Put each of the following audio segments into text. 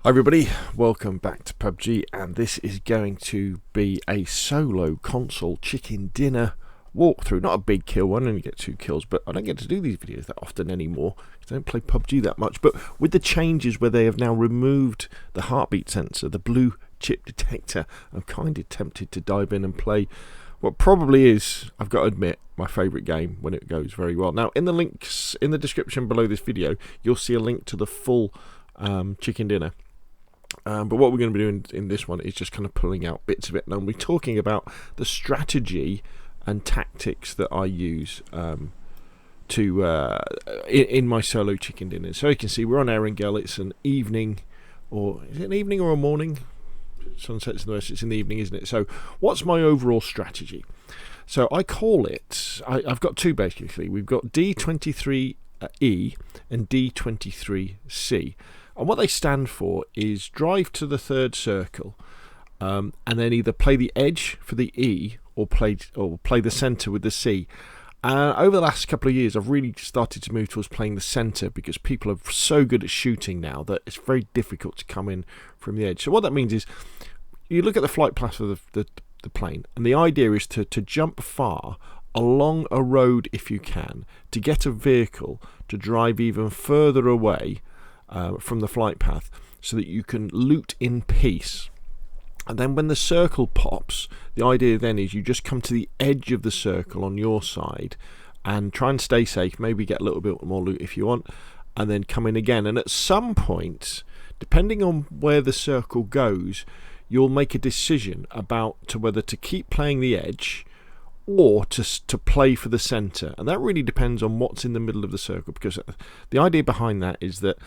Hi everybody, welcome back to PUBG, and this is going to be a solo console chicken dinner walkthrough. Not a big kill one, I only get 2 kills, but I don't get to do these videos that often anymore because I don't play PUBG that much. But with the changes where they have now removed the heartbeat sensor, the blue chip detector, I'm kind of tempted to dive in and play what probably is, I've got to admit, my favourite game when it goes very well. Now, in the links in the description below this video, you'll see a link to the full chicken dinner. But what we're going to be doing in this one is just kind of pulling out bits of it, and I'll be talking about the strategy and tactics that I use in my solo chicken dinner. So you can see we're on Erangel. It's an evening, or is it an evening or a morning? Sunset's in the west. It's in the evening, isn't it? So what's my overall strategy? So I call it. I've got 2 basically. We've got D23E and D23C. And what they stand for is drive to the 3rd circle, and then either play the edge for the E or play the centre with the C. Over the last couple of years, I've really started to move towards playing the centre because people are so good at shooting now that it's very difficult to come in from the edge. So what that means is you look at the flight path of the plane, and the idea is to jump far along a road if you can, to get a vehicle to drive even further away from the flight path so that you can loot in peace. And then when the circle pops, the idea then is you just come to the edge of the circle on your side and try and stay safe, maybe get a little bit more loot if you want, and then come in again. And at some point, depending on where the circle goes, you'll make a decision about whether to keep playing the edge or to play for the centre. And that really depends on what's in the middle of the circle, because the idea behind that is that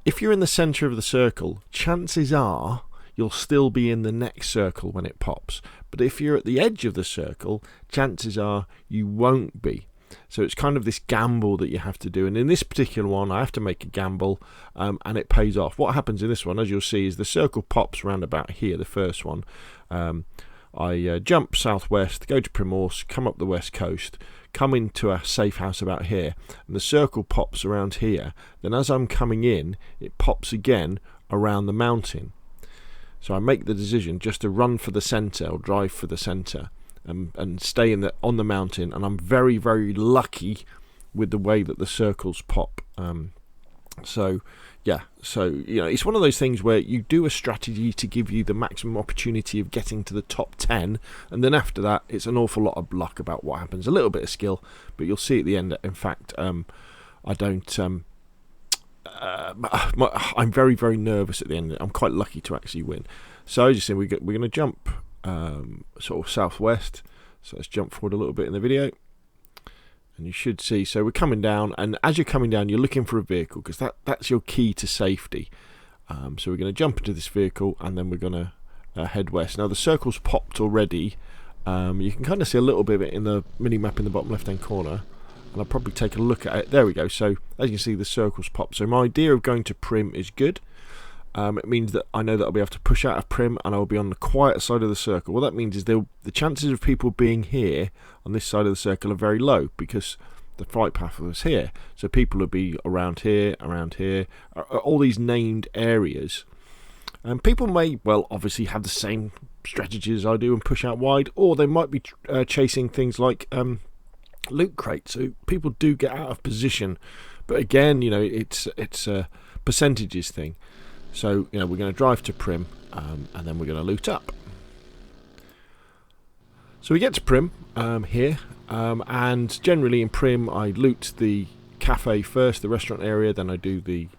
if you're in the centre of the circle, chances are you'll still be in the next circle when it pops. But if you're at the edge of the circle, chances are you won't be. So it's kind of this gamble that you have to do. And in this particular one, I have to make a gamble, and it pays off. What happens in this one, as you'll see, is the circle pops around about here, the first one. I jump southwest, go to Primorsk, come up the west coast, come into a safe house about here, and the circle pops around here. Then as I'm coming in, it pops again around the mountain. So I make the decision just to run for the centre or drive for the centre and stay on the mountain, and I'm very, very lucky with the way that the circles pop. So it's one of those things where you do a strategy to give you the maximum opportunity of getting to the top 10, and then after that it's an awful lot of luck about what happens, a little bit of skill, but you'll see at the end. In fact, I'm very, very nervous at the end. I'm quite lucky to actually win. So as you see, we're going to jump sort of southwest, so let's jump forward a little bit in the video. And you should see, so we're coming down, and as you're coming down, you're looking for a vehicle, because that's your key to safety. So we're going to jump into this vehicle, and then we're going to head west. Now the circle's popped already. You can kind of see a little bit of it in the mini-map in the bottom left-hand corner, and I'll probably take a look at it. There we go. So as you can see, the circle's popped. So my idea of going to Prim is good. It means that I know that I'll be able to push out of Prim, and I'll be on the quiet side of the circle. What that means is the chances of people being here on this side of the circle are very low, because the flight path was here. So people will be around here, all these named areas. And people may, well, obviously have the same strategy as I do and push out wide, or they might be chasing things like loot crates. So people do get out of position. But again, it's a percentages thing. So, we're going to drive to Prim, and then we're going to loot up. So we get to Prim here, and generally in Prim I loot the cafe first, the restaurant area, then I do the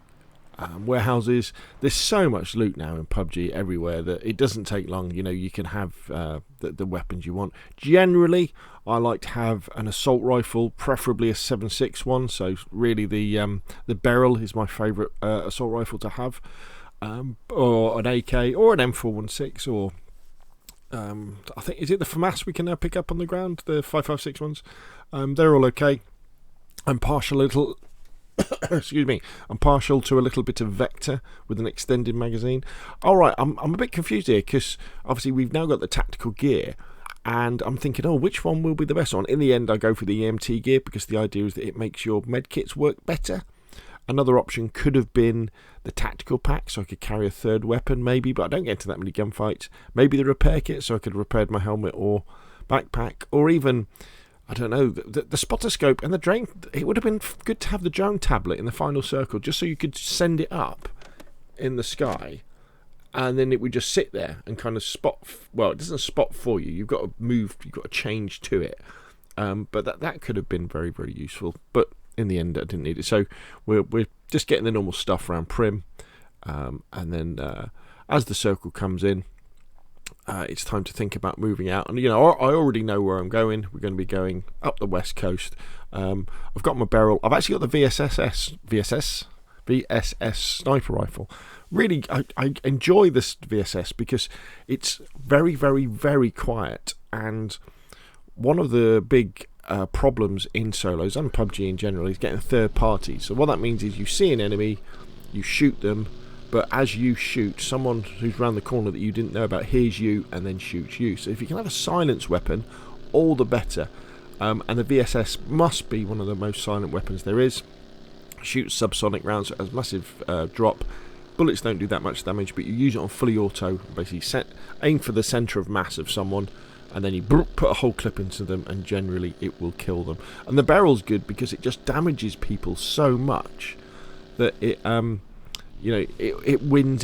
warehouses. There's so much loot now in PUBG everywhere that it doesn't take long. You can have the weapons you want. Generally, I like to have an assault rifle, preferably a 7.6 one. So really the Beryl is my favourite assault rifle to have. Or an AK or an M416, or I think, is it the FAMAS we can now pick up on the ground, the 5.56 ones? They're all okay. I'm partial excuse me, I'm partial to a little bit of Vector with an extended magazine. Alright, I'm a bit confused here, because obviously we've now got the tactical gear, and I'm thinking, which one will be the best one? In the end, I go for the EMT gear, because the idea is that it makes your medkits work better. Another option could have been the tactical pack, so I could carry a third weapon maybe, but I don't get into that many gunfights. Maybe the repair kit, so I could have repaired my helmet or backpack, or even, I don't know, the spotter scope and the drone. It would have been good to have the drone tablet in the final circle, just so you could send it up in the sky, and then it would just sit there and kind of spot. Well, it doesn't spot for you. You've got to move. You've got to change to it. But that could have been very, very useful. But in the end, I didn't need it. So we're just getting the normal stuff around Prim, and then as the circle comes in, it's time to think about moving out. And I already know where I'm going. We're going to be going up the west coast. I've got my barrel. I've actually got the VSS sniper rifle. Really, I enjoy this VSS because it's very, very, very quiet. And one of the big problems in solos and PUBG in general is getting third parties. So what that means is you see an enemy, you shoot them, but as you shoot, someone who's around the corner that you didn't know about hears you and then shoots you. So if you can have a silence weapon, all the better. And the VSS must be one of the most silent weapons there is. Shoots subsonic rounds, so it has massive drop. Bullets don't do that much damage, but you use it on fully auto. Basically, aim for the centre of mass of someone, and then you put a whole clip into them, and generally it will kill them. And the barrel's good because it just damages people so much that it wins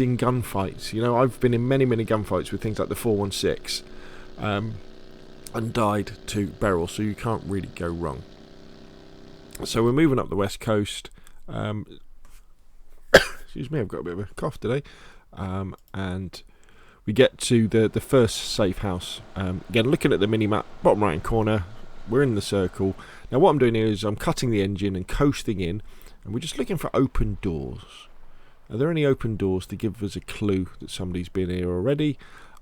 in gunfights. I've been in many gunfights with things like the 416, and died to barrel, so you can't really go wrong. So we're moving up the west coast. Excuse me, I've got a bit of a cough today. And we get to the first safe house. Again, looking at the mini-map, bottom right-hand corner, we're in the circle. Now what I'm doing here is I'm cutting the engine and coasting in, and we're just looking for open doors. Are there any open doors to give us a clue that somebody's been here already?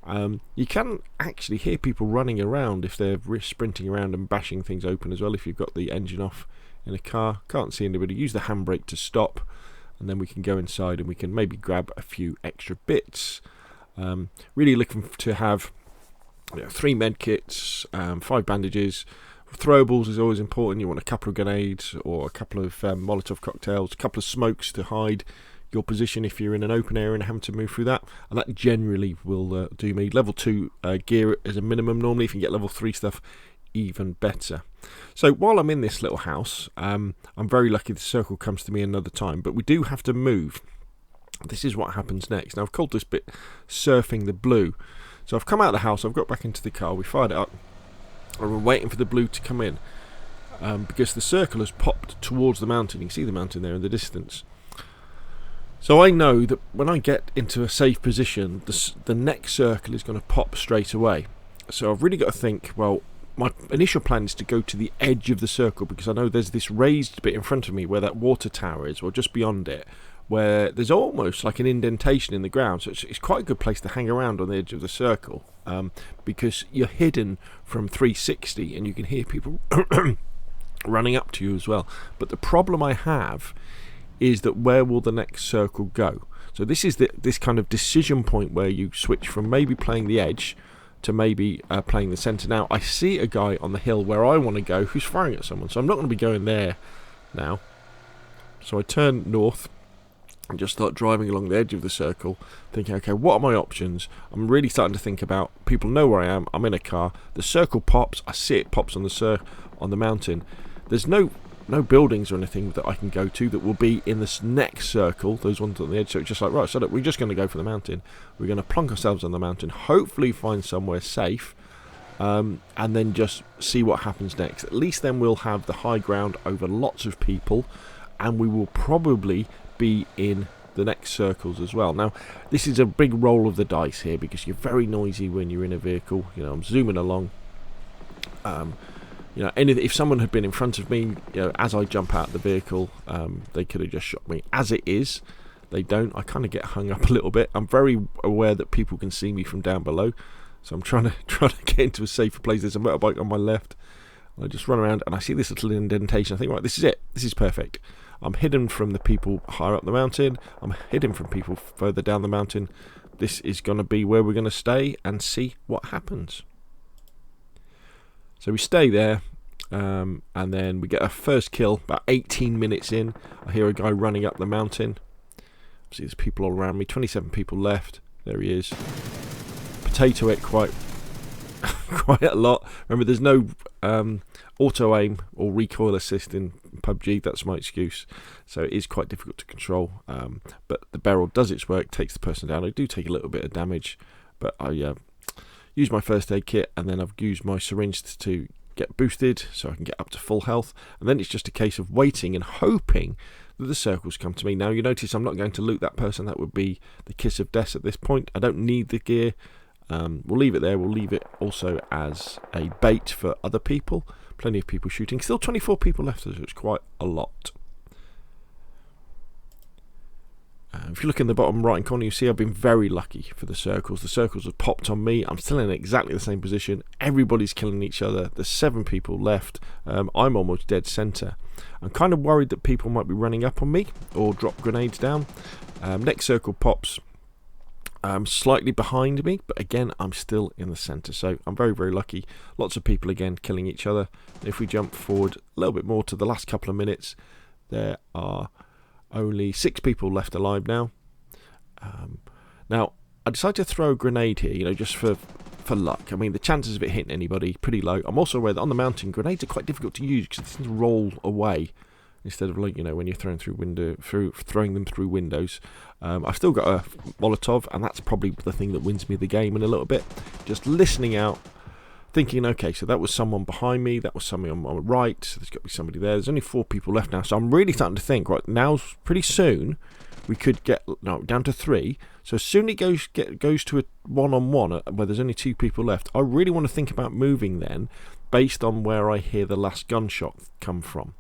You can actually hear people running around if they're sprinting around and bashing things open as well, if you've got the engine off in a car. Can't see anybody. Use the handbrake to stop, and then we can go inside and we can maybe grab a few extra bits. Really looking to have 3 med kits, 5 bandages. Throwables is always important. You want a couple of grenades or a couple of Molotov cocktails, a couple of smokes to hide your position if you're in an open area and having to move through that, and that generally will do me. Level 2 gear as a minimum normally. If you can get level 3 stuff, even better. So while I'm in this little house, I'm very lucky the circle comes to me another time, but we do have to move. This is what happens next. Now I've called this bit surfing the blue. So I've come out of the house, I've got back into the car, we fired it up, and we're waiting for the blue to come in, because the circle has popped towards the mountain. You can see the mountain there in the distance. So I know that when I get into a safe position, the next circle is going to pop straight away. So I've really got to think, well, my initial plan is to go to the edge of the circle, because I know there's this raised bit in front of me where that water tower is, or just beyond it, where there's almost like an indentation in the ground. So it's quite a good place to hang around on the edge of the circle, because you're hidden from 360 and you can hear people running up to you as well. But the problem I have is that where will the next circle go? So this is this kind of decision point where you switch from maybe playing the edge to maybe playing the centre. Now I see a guy on the hill where I want to go who's firing at someone, so I'm not going to be going there now. So I turn north and just start driving along the edge of the circle, thinking, okay, what are my options? I'm really starting to think about, people know where I am, I'm in a car, the circle pops, I see it pops on the mountain. There's no buildings or anything that I can go to that will be in this next circle, those ones on the edge. So it's just like, right, so look, we're just going to go for the mountain. We're going to plonk ourselves on the mountain, hopefully find somewhere safe, and then just see what happens next. At least then we'll have the high ground over lots of people, and we will probably be in the next circles as well. Now, this is a big roll of the dice here, because you're very noisy when you're in a vehicle. I'm zooming along. If someone had been in front of me, as I jump out of the vehicle, they could have just shot me. As it is, they don't. I kind of get hung up a little bit. I'm very aware that people can see me from down below, so I'm trying to get into a safer place. There's a motorbike on my left. I just run around and I see this little indentation. I think, right, this is it. This is perfect. I'm hidden from the people higher up the mountain. I'm hidden from people further down the mountain. This is going to be where we're going to stay and see what happens. So we stay there, And then we get our first kill about 18 minutes in. I hear a guy running up the mountain. See, there's people all around me. 27 people left. There he is. Potato it quite a lot. Remember, there's no auto aim or recoil assist in PUBG. That's my excuse. So it is quite difficult to control. But the barrel does its work, takes the person down. I do take a little bit of damage, but I use my first aid kit, and then I've used my syringe to get boosted so I can get up to full health. And then it's just a case of waiting and hoping that the circles come to me. Now, you notice I'm not going to loot that person. That would be the kiss of death at this point. I don't need the gear. We'll leave it there. We'll leave it also as a bait for other people. Plenty of people shooting. Still 24 people left, so it's quite a lot. If you look in the bottom right corner, you see I've been very lucky for the circles. The circles have popped on me. I'm still in exactly the same position. Everybody's killing each other. There's 7 people left. I'm almost dead centre. I'm kind of worried that people might be running up on me or drop grenades down. Next circle pops slightly behind me, but again, I'm still in the centre. So I'm very, very lucky. Lots of people again killing each other. If we jump forward a little bit more to the last couple of minutes, there are only 6 people left alive now. Now, I decided to throw a grenade here, just for luck. I mean, the chances of it hitting anybody pretty low. I'm also aware that on the mountain, grenades are quite difficult to use because they tend to roll away instead of when you're throwing throwing them through windows. I've still got a Molotov, and that's probably the thing that wins me the game in a little bit. Just listening out, thinking, okay, so that was someone behind me, that was somebody on my right, so there's got to be somebody there. There's only 4 people left now, so I'm really starting to think, right, now pretty soon we could get down to 3. So as soon as it goes to a one-on-one where there's only 2 people left, I really want to think about moving then based on where I hear the last gunshot come from,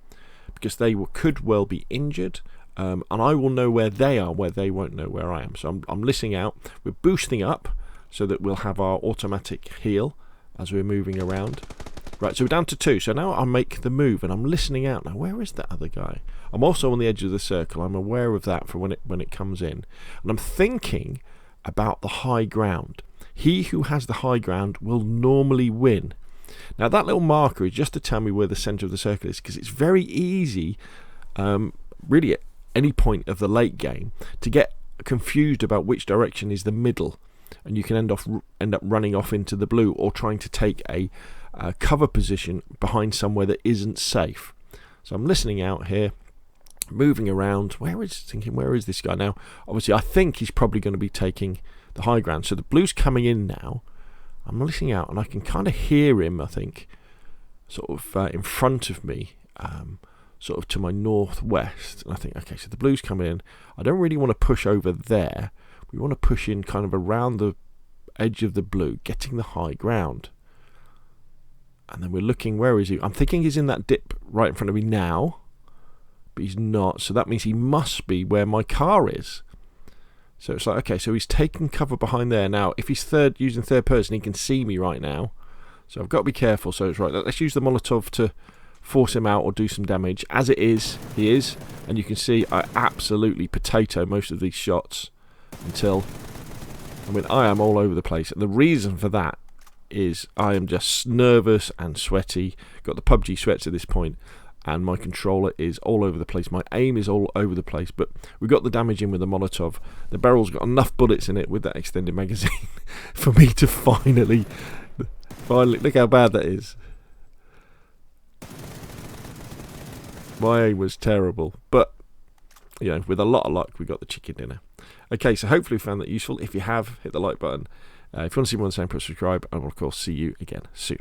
because they could well be injured. And I will know where they are, where they won't know where I am. So I'm listening out. We're boosting up so that we'll have our automatic heal as we're moving around. Right, so we're down to 2. So now I make the move, and I'm listening out. Now, where is that other guy? I'm also on the edge of the circle. I'm aware of that for when it comes in. And I'm thinking about the high ground. He who has the high ground will normally win. Now, that little marker is just to tell me where the centre of the circle is, because it's very easy, really at any point of the late game, to get confused about which direction is the middle. And you can end up running off into the blue, or trying to take a cover position behind somewhere that isn't safe. So I'm listening out here, moving around. Where is this guy now? Obviously, I think he's probably going to be taking the high ground. So the blue's coming in now. I'm listening out, and I can kind of hear him, I think, sort of in front of me, sort of to my northwest. And I think, okay, so the blue's coming in. I don't really want to push over there. We want to push in kind of around the edge of the blue, getting the high ground. And then we're looking, where is he? I'm thinking he's in that dip right in front of me now, but he's not. So that means he must be where my car is. So it's like, okay, so he's taking cover behind there. Now, if he's using third person, he can see me right now. So I've got to be careful. So it's right, let's use the Molotov to force him out or do some damage. As it is, he is. And you can see I absolutely potato most of these shots until, I am all over the place. And the reason for that is I am just nervous and sweaty. Got the PUBG sweats at this point, and my controller is all over the place. My aim is all over the place, but we got the damage in with the Molotov. The barrel's got enough bullets in it with that extended magazine for me to finally, look how bad that is. My aim was terrible, but with a lot of luck, we got the chicken dinner. Okay, so hopefully you found that useful. If you have, hit the like button. If you want to see more of the same, press subscribe, and we'll of course see you again soon.